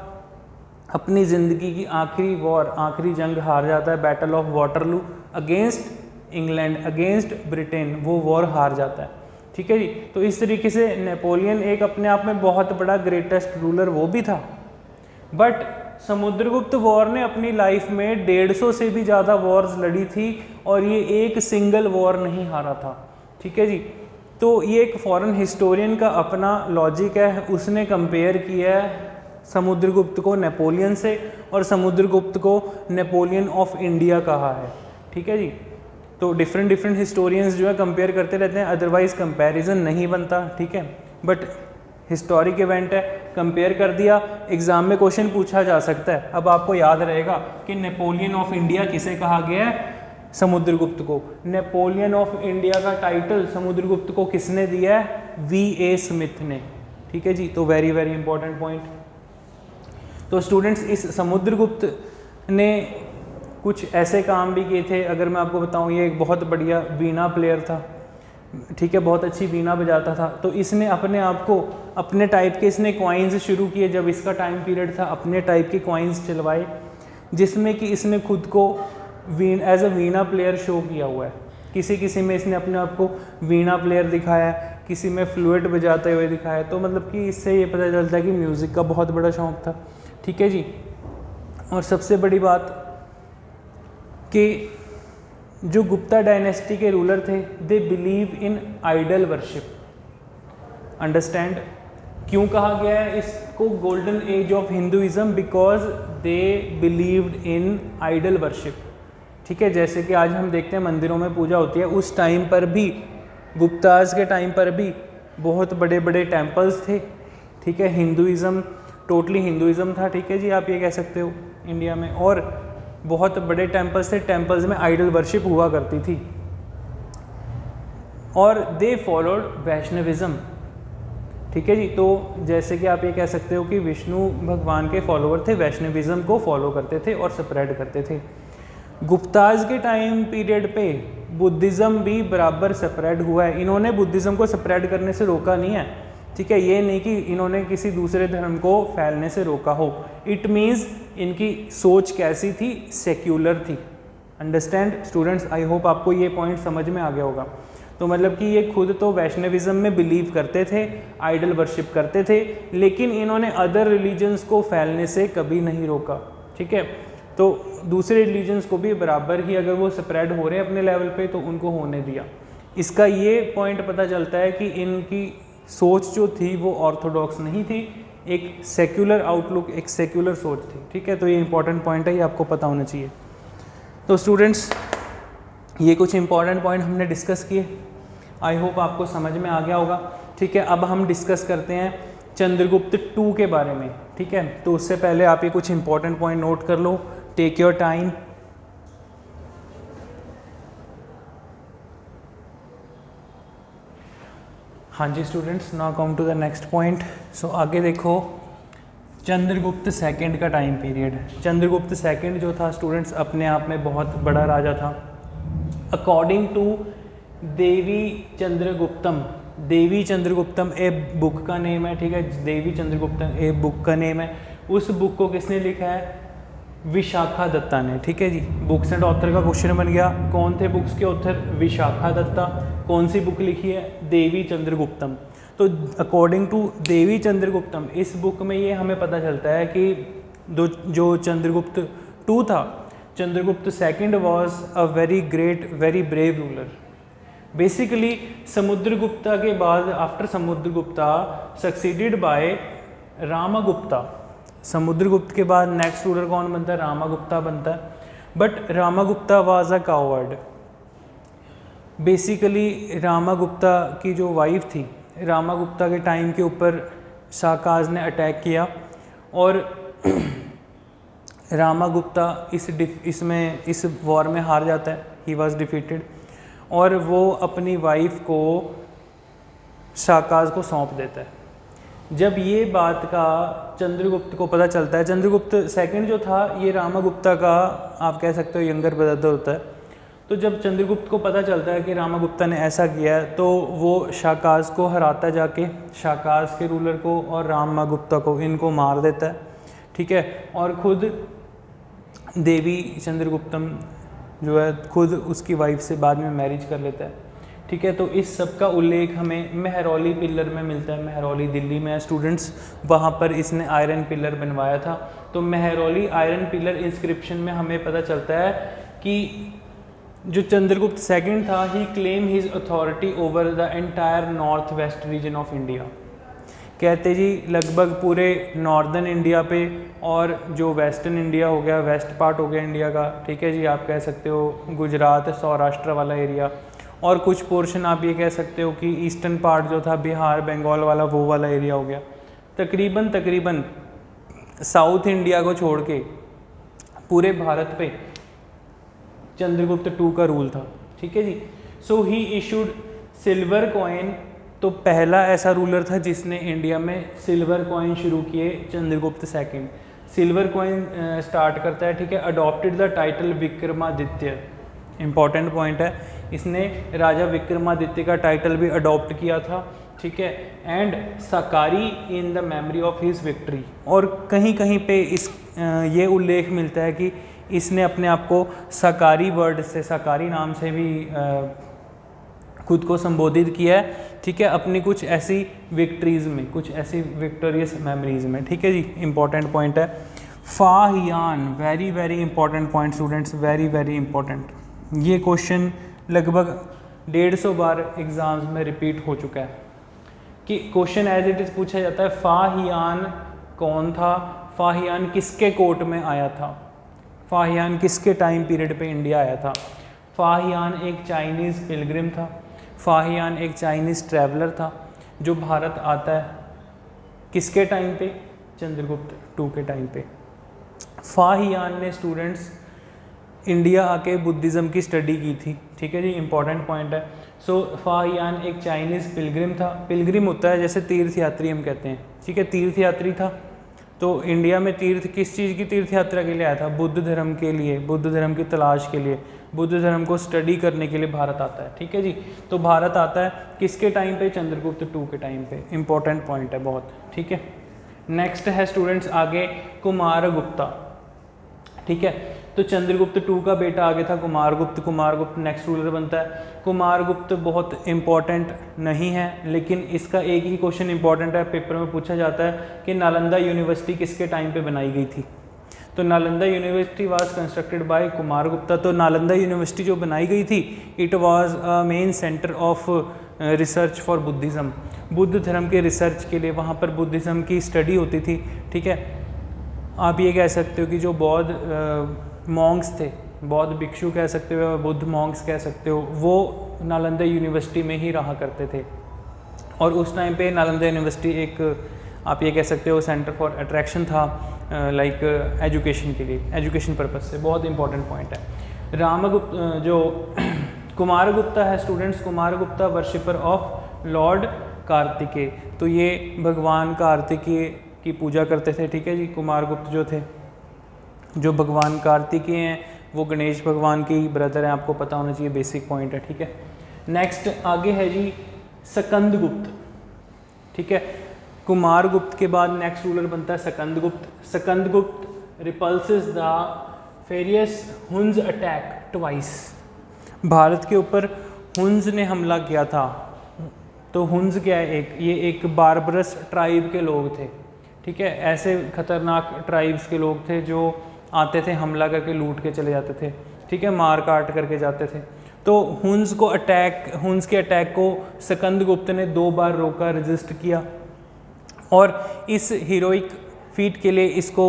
अपनी ज़िंदगी की आखिरी वॉर, आखिरी जंग हार जाता है, battle of Waterloo against England, against Britain, वो वॉर हार जाता है, ठीक है जी। तो इस तरीके से नेपोलियन एक अपने आप में बहुत बड़ा ग्रेटेस्ट रूलर वो भी था। बट समुद्रगुप्त वॉर ने अपनी लाइफ में 150 से भी ज़्यादा वॉर्स लड़ी थी और ये एक सिंगल वॉर नहीं हारा था, ठीक है जी। तो ये एक फॉरेन हिस्टोरियन का अपना लॉजिक है, उसने कंपेयर किया है समुद्रगुप्त को नेपोलियन से और समुद्रगुप्त को नेपोलियन ऑफ इंडिया कहा है, ठीक है जी। तो डिफरेंट हिस्टोरियंस जो है कंपेयर करते रहते हैं, अदरवाइज कंपैरिजन नहीं बनता, ठीक है। बट हिस्टोरिक इवेंट है, कंपेयर कर दिया, एग्जाम में क्वेश्चन पूछा जा सकता है। अब आपको याद रहेगा कि नेपोलियन ऑफ इंडिया किसे कहा गया है? समुद्रगुप्त को। नेपोलियन ऑफ इंडिया का टाइटल समुद्रगुप्त को किसने दिया है? V.A. स्मिथ ने, ठीक है जी। तो वेरी इंपॉर्टेंट पॉइंट। तो स्टूडेंट्स, इस समुद्रगुप्त ने कुछ ऐसे काम भी किए थे। अगर मैं आपको बताऊं, ये एक बहुत बढ़िया वीणा प्लेयर था, ठीक है, बहुत अच्छी वीणा बजाता था। तो इसने अपने आप को अपने टाइप के इसने कॉइन्स शुरू किए जब इसका टाइम पीरियड था, अपने टाइप के कॉइन्स चलवाए जिसमें कि इसने खुद को as a veena player show किया हुआ है। किसी में इसने अपने आप को वीणा प्लेयर दिखाया, किसी में फ्लूट बजाते हुए दिखाया। तो मतलब कि इससे ये पता चलता है कि म्यूज़िक का बहुत बड़ा शौक़ था, ठीक है जी। और सबसे बड़ी बात कि जो गुप्ता डायनेस्टी के रूलर थे, they believe in idol worship. Understand क्यों कहा गया है इसको golden age of Hinduism? Because they believed in idol worship, ठीक है। जैसे कि आज हम देखते हैं मंदिरों में पूजा होती है, उस टाइम पर भी, गुप्ताज के टाइम पर भी बहुत बड़े बड़े टेम्पल्स थे, ठीक है। हिंदुइज्म, टोटली हिंदुइज्म था, ठीक है जी, आप ये कह सकते हो इंडिया में। और बहुत बड़े टेम्पल्स थे, टेम्पल्स में आइडल वर्शिप हुआ करती थी। और दे फॉलोड वैष्णविज्म, ठीक है जी। तो जैसे कि आप ये कह सकते हो कि विष्णु भगवान के फॉलोअर थे, वैष्णविज्म को फॉलो करते थे और स्प्रेड करते थे। गुप्ताज के टाइम पीरियड पे बुद्धिज़्म भी बराबर स्प्रेड हुआ है। इन्होंने बुद्धिज़्म को स्प्रेड करने से रोका नहीं है, ठीक है। ये नहीं कि इन्होंने किसी दूसरे धर्म को फैलने से रोका हो। इट मीन्स इनकी सोच कैसी थी? सेक्युलर थी। अंडरस्टैंड स्टूडेंट्स, आई होप आपको ये पॉइंट समझ में आ गया होगा। तो मतलब कि ये खुद तो वैष्णविज्म में बिलीव करते थे, आइडल वर्शिप करते थे, लेकिन इन्होंने अदर रिलीजन्स को फैलने से कभी नहीं रोका, ठीक है। तो दूसरे रिलीजन्स को भी बराबर ही अगर वो स्प्रेड हो रहे हैं अपने लेवल पे तो उनको होने दिया। इसका ये पॉइंट पता चलता है कि इनकी सोच जो थी वो ऑर्थोडॉक्स नहीं थी, एक सेक्युलर आउटलुक, एक सेक्युलर सोच थी, ठीक है। तो ये इंपॉर्टेंट पॉइंट है, ये आपको पता होना चाहिए। तो स्टूडेंट्स ये कुछ इंपॉर्टेंट पॉइंट हमने डिस्कस किए, आई होप आपको समझ में आ गया होगा, ठीक है। अब हम डिस्कस करते हैं चंद्रगुप्त टू के बारे में, ठीक है। तो उससे पहले आप ये कुछ इंपॉर्टेंट पॉइंट नोट कर लो, टेक योर टाइम। हाँ जी students, now come to the next point. So आगे देखो, चंद्रगुप्त सेकंड का टाइम पीरियड। चंद्रगुप्त सेकंड जो था स्टूडेंट्स अपने आप में बहुत बड़ा राजा था। अकॉर्डिंग टू देवी चंद्रगुप्तम, देवी चंद्रगुप्तम एक बुक का नेम है, ठीक है। देवी चंद्रगुप्तम एक बुक का नेम है। उस बुक को किसने लिखा है? विशाखा दत्ता ने, ठीक है जी। बुक्स एंड ऑथर का क्वेश्चन बन गया, कौन थे बुक्स के ऑथर? विशाखा दत्ता। कौन सी बुक लिखी है? देवी चंद्रगुप्तम। तो अकॉर्डिंग टू देवी चंद्रगुप्तम इस बुक में ये हमें पता चलता है कि जो चंद्रगुप्त टू था, Chandragupta second was a very great, very brave ruler. Basically Samudragupta के बाद, after Samudragupta succeeded by Ramagupta. Samudragupta के बाद नेक्स्ट रूलर कौन बनता है? रामागुप्ता बनता है। But Ramagupta was a coward. Basically Ramagupta की जो वाइफ थी, रामागुप्ता के टाइम के ऊपर शाकाज ने अटैक किया और रामागुप्ता इस वॉर में हार जाता है, ही वॉज डिफीटेड, और वो अपनी वाइफ को शाकाज को सौंप देता है। जब ये बात का चंद्रगुप्त को पता चलता है, चंद्रगुप्त सेकंड जो था ये रामागुप्ता का आप कह सकते हो यंगर ब्रदर होता है। तो जब चंद्रगुप्त को पता चलता है कि रामागुप्ता ने ऐसा किया है तो वो शाकाज को हराता जाके, शाकाज के रूलर को और रामागुप्ता को, इनको मार देता है, ठीक है। और खुद देवी चंद्रगुप्तम जो है खुद उसकी वाइफ से बाद में मैरिज कर लेता है, ठीक है। तो इस सब का उल्लेख हमें मेहरौली पिलर में मिलता है। मेहरौली दिल्ली में है स्टूडेंट्स, वहाँ पर इसने आयरन पिलर बनवाया था। तो मेहरौली आयरन पिलर इंस्क्रिप्शन में हमें पता चलता है कि जो चंद्रगुप्त सेकंड था, he claim his authority over the entire north west region of India. कहते जी लगभग पूरे नॉर्दर्न इंडिया पे और जो वेस्टर्न इंडिया हो गया, वेस्ट पार्ट हो गया इंडिया का, ठीक है जी। आप कह सकते हो गुजरात, सौराष्ट्र वाला एरिया, और कुछ पोर्शन आप ये कह सकते हो कि ईस्टर्न पार्ट जो था बिहार, बंगाल वाला, वो वाला एरिया हो गया। तकरीबन साउथ इंडिया को छोड़ के पूरे भारत पे चंद्रगुप्त टू का रूल था, ठीक है जी। सो ही इशूड सिल्वर कॉइन। तो पहला ऐसा रूलर था जिसने इंडिया में सिल्वर कॉइन शुरू किए, Chandragupta second. Silver coin start करता है, ठीक है। Adopted the title Vikramaditya, important point है, इसने राजा विक्रमादित्य का टाइटल भी अडॉप्ट किया था, ठीक है। And Shakari in the memory of his victory. और कहीं कहीं पे ये उल्लेख मिलता है कि इसने अपने आप को सकारी वर्ड से, सकारी नाम से भी खुद को संबोधित किया है, ठीक है, अपनी कुछ ऐसी विक्ट्रीज़ में, कुछ ऐसी विक्टोरियस मेमोरीज में, ठीक है जी। इंपॉर्टेंट पॉइंट है Fahien, very very important point students, very very important. ये क्वेश्चन लगभग 150 बार एग्जाम्स में रिपीट हो चुका है कि क्वेश्चन एज इट इज़ पूछा जाता है, फाहियान कौन था? फाहियान किसके कोर्ट में आया था? फाहियान किसके टाइम पीरियड पे इंडिया आया था? फाहियान एक चाइनीज़ पिलग्रिम था। फाहियान एक चाइनीज़ ट्रैवलर था जो भारत आता है किसके टाइम पे? चंद्रगुप्त टू के टाइम पे। फाहियान ने स्टूडेंट्स इंडिया आके बुद्धिज़्म की स्टडी की थी, ठीक है जी। इंपॉर्टेंट पॉइंट है। सो फाहियान एक चाइनीज़ पिलग्रिम था। पिलग्रिम होता है जैसे तीर्थ यात्री हम कहते हैं, ठीक है, तीर्थ यात्री था। तो इंडिया में तीर्थ किस चीज़ की तीर्थ यात्रा के लिए आया था? बुद्ध धर्म के लिए, बुद्ध धर्म की तलाश के लिए, बुद्ध धर्म को स्टडी करने के लिए भारत आता है, ठीक है जी। तो भारत आता है किसके टाइम पे? चंद्रगुप्त टू के टाइम पे। इंपॉर्टेंट पॉइंट है बहुत, ठीक है। नेक्स्ट है स्टूडेंट्स आगे कुमारगुप्ता, ठीक है। तो चंद्रगुप्त 2 का बेटा आगे था कुमारगुप्त नेक्स्ट रूलर बनता है। कुमारगुप्त बहुत इम्पॉर्टेंट नहीं है, लेकिन इसका एक ही क्वेश्चन इंपॉर्टेंट है, पेपर में पूछा जाता है कि नालंदा यूनिवर्सिटी किसके टाइम पे बनाई गई थी। तो Nalanda university was constructed by Kumaragupta. तो नालंदा यूनिवर्सिटी जो बनाई गई थी, it was a main centre of research for Buddhism. Buddha धर्म के रिसर्च के लिए वहाँ पर बुद्धिज़्म की स्टडी होती थी। ठीक है, आप ये कह सकते हो कि जो बौद्ध मॉन्क्स थे, बौद्ध भिक्षु कह सकते हो, बुद्ध मॉन्क्स कह सकते हो, वो नालंदा यूनिवर्सिटी में ही रहा करते थे। और उस टाइम पे नालंदा यूनिवर्सिटी एक आप ये कह सकते हो सेंटर फॉर अट्रैक्शन था, लाइक एजुकेशन के लिए, एजुकेशन पर्पज़ से। बहुत इंपॉर्टेंट पॉइंट है। रामगुप्त जो कुमारगुप्ता है students, Kumaragupta worshipper of lord Kartikeya. तो ये भगवान कार्तिकेय की पूजा करते थे। ठीक है जी, कुमारगुप्त जो थे, जो भगवान कार्तिकेय हैं, वो गणेश भगवान की ब्रदर हैं, आपको पता होना चाहिए, बेसिक पॉइंट है। ठीक है, नेक्स्ट आगे है जी स्कंदगुप्त। ठीक है, कुमारगुप्त के बाद नेक्स्ट रूलर बनता है Skandagupta. Skandagupta repulses the furious Huns attack twice. Bharat के ऊपर हुन्स ने हमला किया था। तो हुन्स क्या है, ये एक बारबरस ट्राइब के लोग थे। ठीक है, ऐसे खतरनाक ट्राइब्स के लोग थे जो आते थे, हमला करके लूट के चले जाते थे। ठीक है, मार काट करके जाते थे। तो हुन्स के अटैक को स्कंदगुप्त ने 2 बार रोका, रेजिस्ट किया, और इस हीरोइक फीट के लिए इसको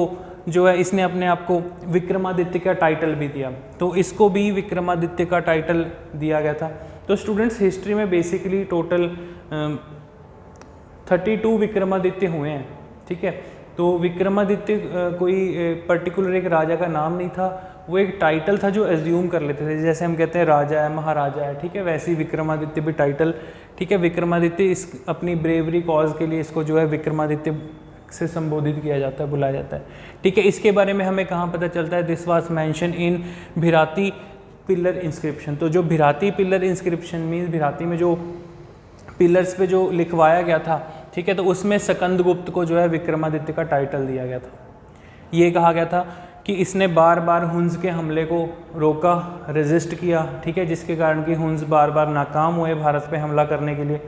जो है, इसने अपने आप को विक्रमादित्य का टाइटल भी दिया। तो इसको भी विक्रमादित्य का टाइटल दिया गया था। तो स्टूडेंट्स, हिस्ट्री में बेसिकली टोटल 32 विक्रमादित्य हुए हैं। ठीक है, तो विक्रमादित्य कोई पर्टिकुलर एक राजा का नाम नहीं था, वो एक टाइटल था जो एज्यूम कर लेते थे। जैसे हम कहते हैं राजा है, महाराजा है। ठीक है, वैसे ही विक्रमादित्य भी टाइटल। ठीक है, विक्रमादित्य इस अपनी ब्रेवरी कॉज के लिए इसको जो है विक्रमादित्य से संबोधित किया जाता है, बुलाया जाता है। ठीक है, इसके बारे में हमें कहाँ पता चलता है, this was mention in भिराती pillar inscription. तो जो भिराती पिलर इंस्क्रिप्शन मीन्स भिराती में जो पिलर्स पे जो लिखवाया गया था, ठीक है, तो उसमें स्कंदगुप्त को जो है विक्रमादित्य का टाइटल दिया गया था। ये कहा गया था कि इसने बार बार हुन्स के हमले को रोका, रेजिस्ट किया। ठीक है, जिसके कारण कि हुन्स बार बार नाकाम हुए भारत पे हमला करने के लिए।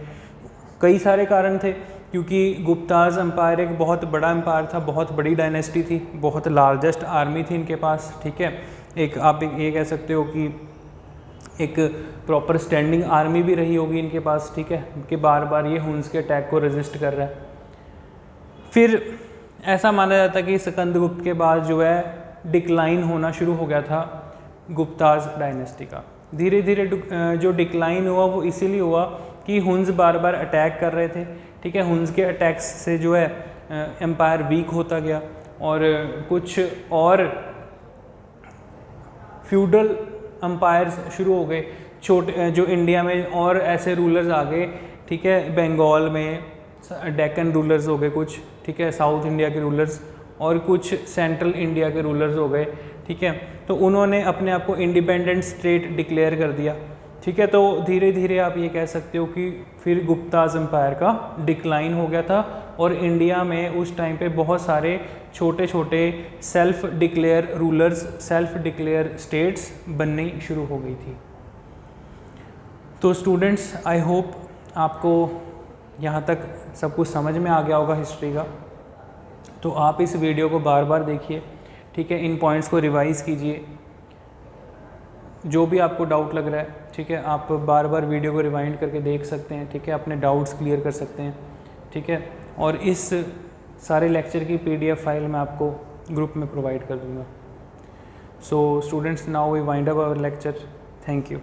कई सारे कारण थे, क्योंकि गुप्ताज एम्पायर एक बहुत बड़ा एम्पायर था, बहुत बड़ी डायनेस्टी थी, बहुत लार्जेस्ट आर्मी थी इनके पास। ठीक है, एक आप ये कह सकते हो कि एक प्रॉपर स्टैंडिंग आर्मी भी रही होगी इनके पास। ठीक है, कि बार बार ये हुन्स के अटैक को रेजिस्ट कर रहा है। फिर ऐसा माना जाता है कि स्कंदगुप्त के बाद जो है डिक्लाइन होना शुरू हो गया था गुप्ताज डायनेस्टी का। धीरे धीरे जो डिक्लाइन हुआ वो इसीलिए हुआ कि हुन्स बार बार अटैक कर रहे थे। ठीक है, हुन्स के अटैक्स से जो है एम्पायर वीक होता गया, और कुछ और फ्यूडल एम्पायर्स शुरू हो गए, छोटे जो इंडिया में, और ऐसे रूलर्स आ गए। ठीक है, बंगाल में डेक्कन रूलर्स हो गए कुछ। ठीक है, साउथ इंडिया के रूलर्स, और कुछ सेंट्रल इंडिया के रूलर्स हो गए। ठीक है, तो उन्होंने अपने आप को इंडिपेंडेंट स्टेट डिक्लेयर कर दिया। ठीक है, तो धीरे धीरे आप ये कह सकते हो कि फिर गुप्ताज एम्पायर का डिक्लाइन हो गया था, और इंडिया में उस टाइम पे बहुत सारे छोटे छोटे self declare rulers, self declare states बननी शुरू हो गई थी। तो स्टूडेंट्स, आई होप आपको यहाँ तक सब कुछ समझ में आ गया होगा हिस्ट्री का। तो आप इस वीडियो को बार बार देखिए। ठीक है, इन पॉइंट्स को रिवाइज़ कीजिए। जो भी आपको डाउट लग रहा है, ठीक है, आप बार बार वीडियो को रिवाइंड करके देख सकते हैं। ठीक है, अपने डाउट्स क्लियर कर सकते हैं। ठीक है, और इस सारे लेक्चर की PDF फाइल मैं आपको ग्रुप में प्रोवाइड कर दूँगा। So students, now we wind up our lecture. Thank you.